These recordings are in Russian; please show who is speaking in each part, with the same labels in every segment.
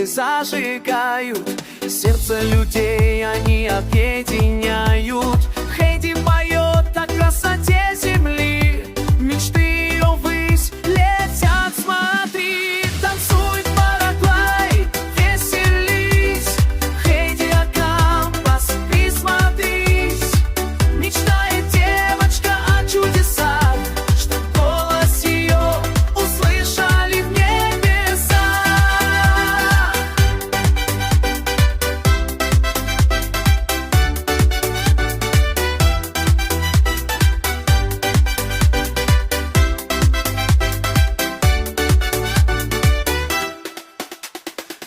Speaker 1: звезды зажигают, сердце людей они объединяют. Хейди поет о красоте земли, мечты ее ввысь летят, смотри. Танцуй, Парагвай, веселись, Хейди Акампас, присмотрись. Мечтает девочка о чудесах, чтоб голос ее услышали в небесах.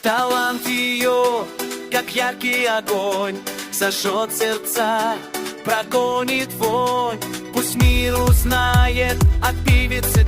Speaker 1: Талант ее, как яркий огонь, сожжет сердца, прогонит вонь. Пусть мир узнает от певицы